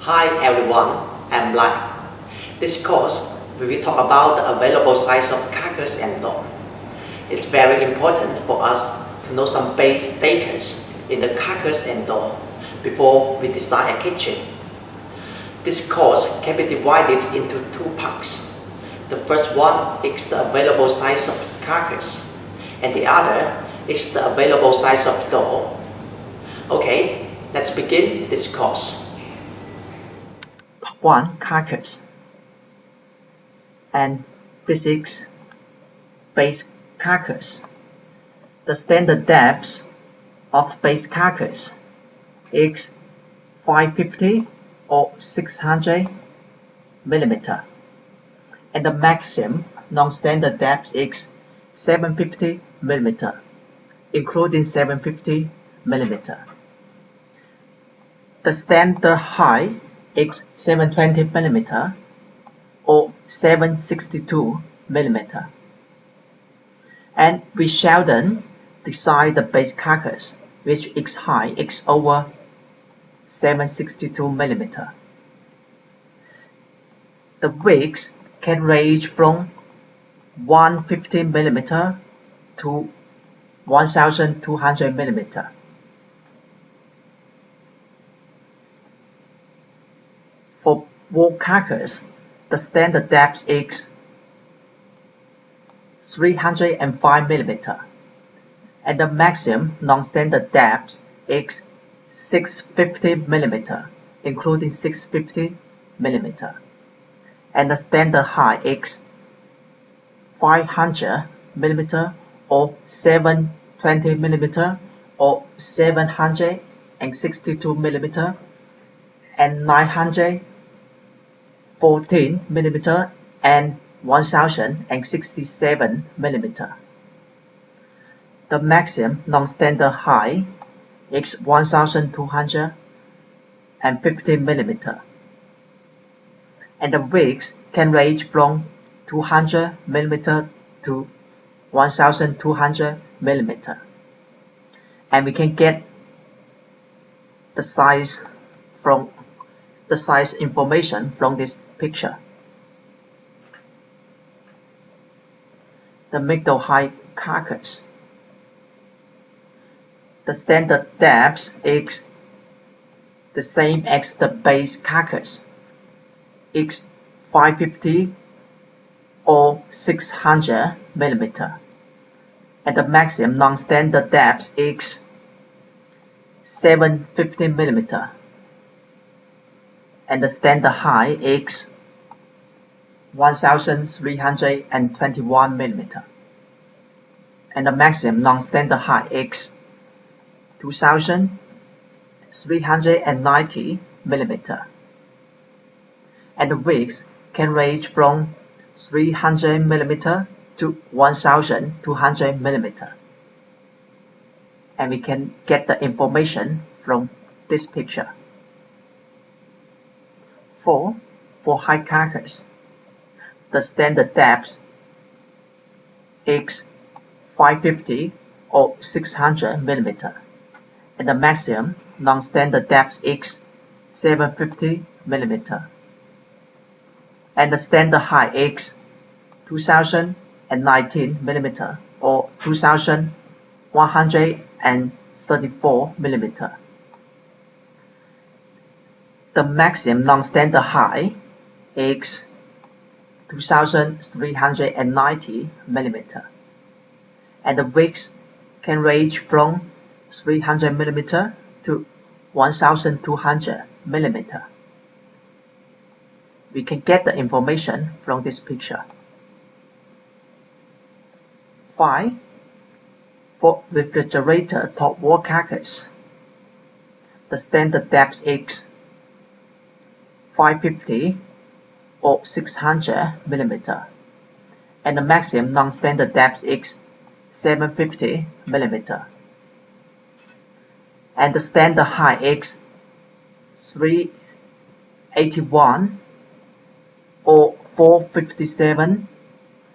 Hi everyone, I'm Lai. This course, we will talk about the available size of carcass and door. It's very important for us to know some base data in the carcass and door before we design a kitchen. This course can be divided into two parts. The first one is the available size of carcass, and the other is the available size of door. Okay, let's begin this course. 1. Carcass, and this is base carcass. The standard depth of base carcass is 550 or 600 millimeter, and the maximum non-standard depth is 750 millimeter, including 750 millimeter. The standard height is 720 millimeter or 762 millimeter, and we shall then design the base carcass, which its height is over 762 millimeter. The width can range from 150 millimeter to 1200 millimeter. For wall carcass, the standard depth is 305 millimeter, and the maximum non-standard depth is 650 millimeter, including 650 millimeter, and the standard height is 500 millimeter or 720 millimeter or 762 millimeter and 914 millimeter and 1067 millimeter. The maximum non-standard height is 1250 millimeter, and the width can range from 200 millimeter to 1200 millimeter, and we can get the size information from this picture. The middle height carcass. The standard depth is the same as the base carcass. It's 550 or 600 millimeter, and the maximum non-standard depth is 750 millimeter, and the standard height is 1321 millimeter, and the maximum non-standard height is 2390 millimeter, and the width can range from 300 millimeter to 1200 millimeter, and we can get the information from this picture. 4. For high carcass, the standard depth is 550 or 600 millimeter, and the maximum non-standard depth is 750 millimeter, and the standard height is 2019 millimeter or 2134 millimeter. The maximum non-standard height is 2390 millimeter, and the width can range from 300 millimeter to 1200 millimeter. We can get the information from this picture. 5. For refrigerator top wall carcass, the standard depth is 550 or 600 millimeter, and the maximum non-standard depth is 750 millimeter, and the standard height is 381 or 457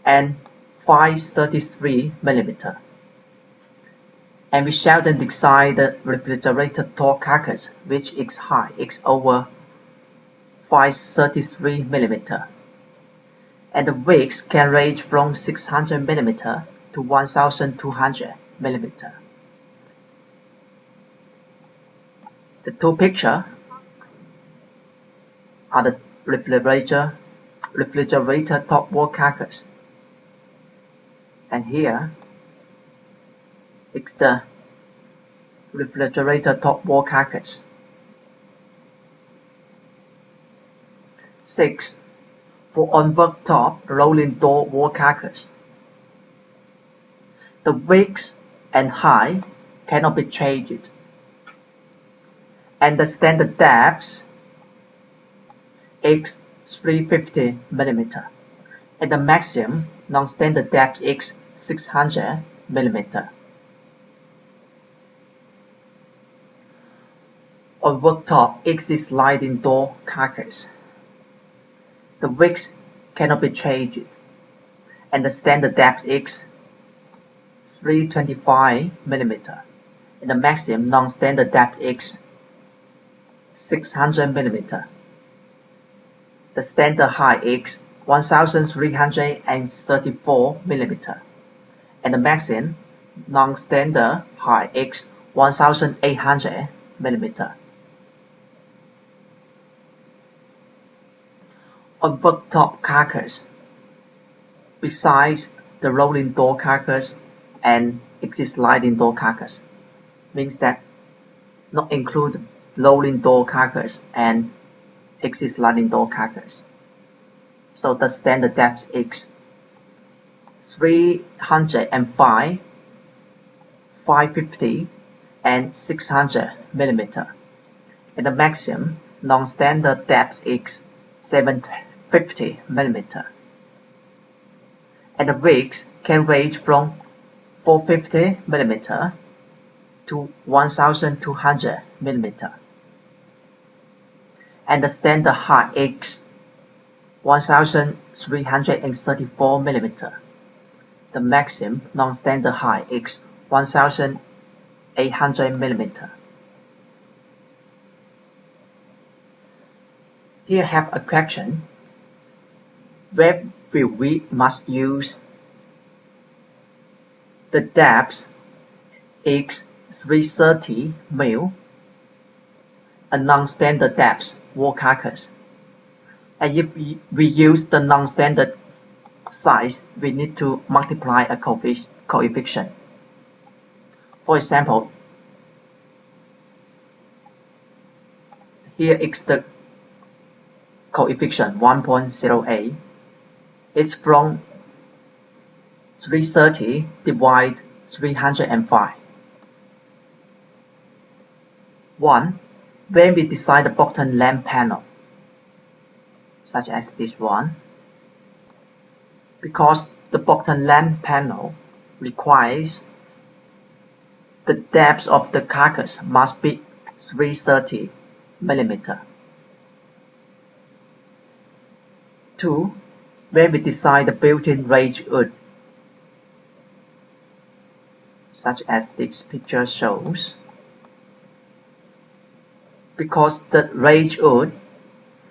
and 533 millimeter. And we shall then design the refrigerator door carcass, which its height is over 533 mm, and the width can range from 600 mm to 1200 mm. The two pictures are the refrigerator top wall carcass, and here is the refrigerator top wall carcass. 6. For on worktop rolling door wall carcass, the width and height cannot be changed, and the standard depth is 350 mm, and the maximum non-standard depth is 600 mm. On worktop is the sliding door carcass. The width cannot be changed, and the standard depth is 325 mm, and the maximum non-standard depth is 600 mm. The standard height is 1334 mm, and the maximum non-standard height is 1800 mm. On worktop carcass, besides the rolling door carcass and exit sliding door carcass, means that not include rolling door carcass and exit sliding door carcass. So the standard depth is 305, 550, and 600 mm, and the maximum non-standard depth is 750 mm, and the width can range from 450 mm to 1200 mm, and the standard height is 1334 mm. The maximum non-standard height is 1800 mm. Here I have a question. Where will we must use the depth is 330 mm, a non-standard depth wall carcass, and if we use the non-standard size, we need to multiply a coefficient. For example, here is the coefficient 1.08. It's from 330 divide 305. 1. When we design the bottom lamp panel, such as this one, because the bottom lamp panel requires the depth of the carcass must be 330 mm. 2. When we design the built-in range wood, such as this picture shows, because the range wood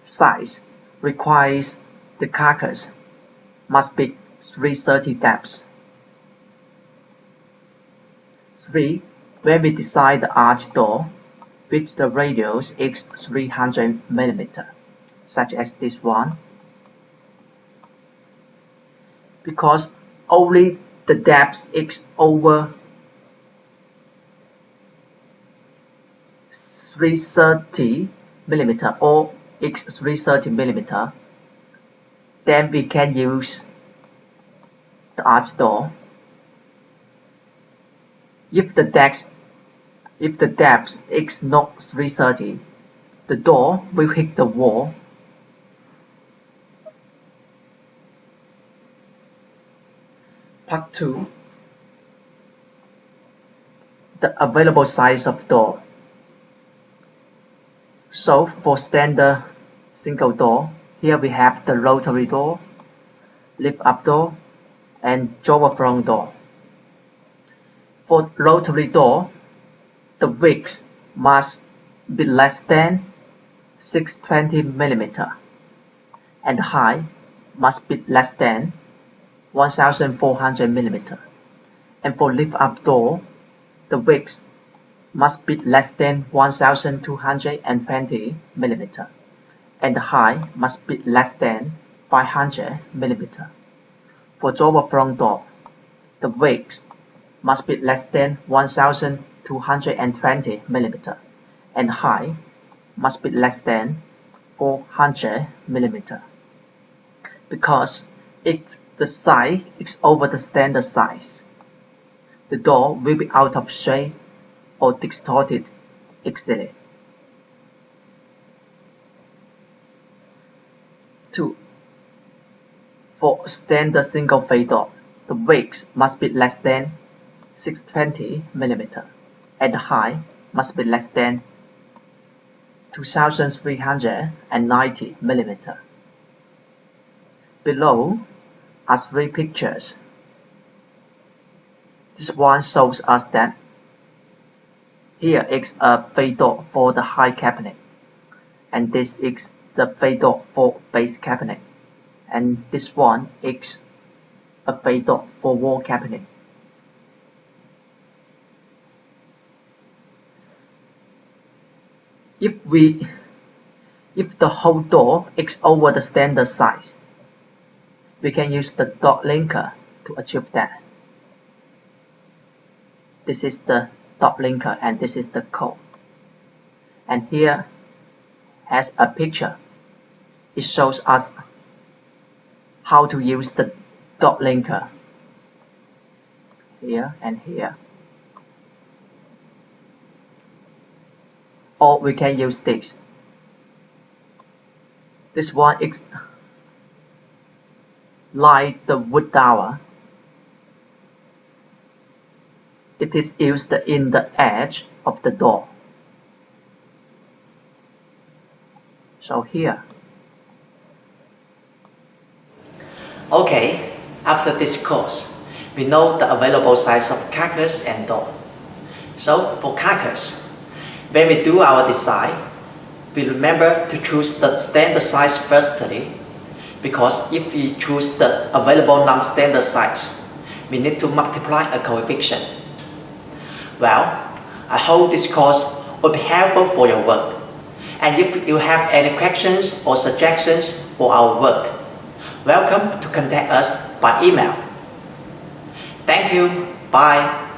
size requires the carcass must be 330 depth. 3. When we design the arch door, which the radius is 300 mm, such as this one, because only the depth is over 330 mm or x 330 mm, then we can use the arch door. If the depth is not 330, the door will hit the wall. Part 2. The available size of door. So for standard single door, here we have the rotary door, lift-up door, and drawer front door. For rotary door, the width must be less than 620 mm and the height must be less than 1400 mm. And for lift-up door, the width must be less than 1220 mm and the height must be less than 500 mm. For drawer front door, the width must be less than 1220 mm and the height must be less than 400 mm. Because if the size is over the standard size, the door will be out of shape or distorted easily. 2. For standard single phase door, the width must be less than 620 mm and the height must be less than 2390 mm. Below are 3 pictures. This one shows us that here is a phase door for the high cabinet, and this is the phase door for base cabinet, and this one is a phase door for wall cabinet. If the whole door is over the standard size, we can use the dot linker to achieve that. This is the dot linker and this is the code. And here has a picture. It shows us how to use the dot linker here and here. Or we can use this. This one is like the wood dowel. It is used in the edge of the door. So here. Okay, after this course, we know the available size of carcass and door. So for carcass, when we do our design, we remember to choose the standard size firstly, because if we choose the available non-standard size, we need to multiply a coefficient. Well, I hope this course will be helpful for your work. And if you have any questions or suggestions for our work, welcome to contact us by email. Thank you. Bye.